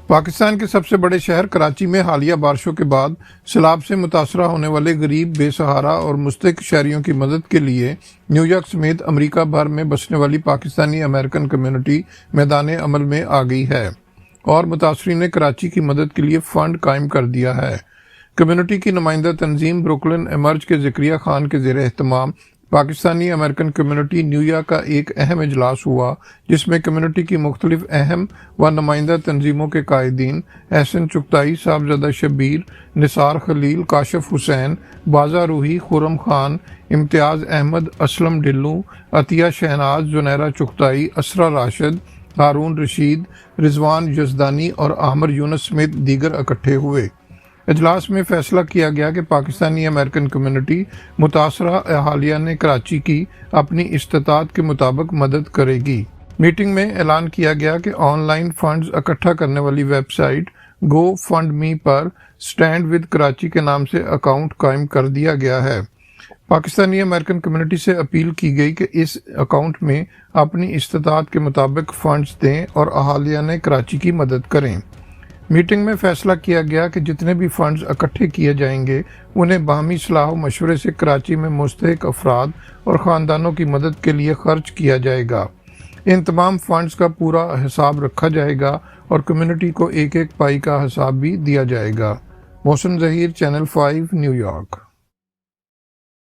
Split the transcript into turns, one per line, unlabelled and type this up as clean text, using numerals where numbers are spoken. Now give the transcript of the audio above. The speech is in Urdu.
پاکستان کے سب سے بڑے شہر کراچی میں حالیہ بارشوں کے بعد سیلاب سے متاثرہ ہونے والے غریب، بے سہارا اور مستحق شہریوں کی مدد کے لیے نیو یارک سمیت امریکہ بھر میں بسنے والی پاکستانی امریکن کمیونٹی میدان عمل میں آ گئی ہے اور متاثرین نے کراچی کی مدد کے لیے فنڈ قائم کر دیا ہے۔ کمیونٹی کی نمائندہ تنظیم بروکلن ایمرج کے ذکریہ خان کے زیر اہتمام Pakistani American community new York کا ایک اہم اجلاس ہوا، جس میں کمیونٹی کی مختلف اہم و نمائندہ تنظیموں کے قائدین احسن چغتائی، صاحبزادہ شبیر، نثار خلیل، کاشف حسین، بازا روحی، خرم خان، امتیاز احمد، اسلم ڈھلو، عطیہ شہناز، زنیرہ چغتائی، اسرا راشد، ہارون رشید، رضوان یزدانی اور عامر یونس سمیت دیگر اکٹھے ہوئے۔ اجلاس میں فیصلہ کیا گیا کہ پاکستانی امریکن کمیونٹی متاثرہ اہالیہ نے کراچی کی اپنی استطاعت کے مطابق مدد کرے گی۔ میٹنگ میں اعلان کیا گیا کہ آن لائن فنڈز اکٹھا کرنے والی website GoFundMe پر اسٹینڈ ود کراچی کے نام سے اکاؤنٹ قائم کر دیا گیا ہے۔ پاکستانی امریکن کمیونٹی سے اپیل کی گئی کہ اس اکاؤنٹ میں اپنی استطاعت کے مطابق فنڈز دیں اور اہالیہ نے کراچی کی مدد کریں۔ میٹنگ میں فیصلہ کیا گیا کہ جتنے بھی فنڈز اکٹھے کیے جائیں گے انہیں باہمی صلاح و مشورے سے کراچی میں مستحق افراد اور خاندانوں کی مدد کے لیے خرچ کیا جائے گا۔ ان تمام فنڈز کا پورا حساب رکھا جائے گا اور کمیونٹی کو ایک ایک پائی کا حساب بھی دیا جائے گا۔ محسن ظہیر، چینل 5 نیو یارک۔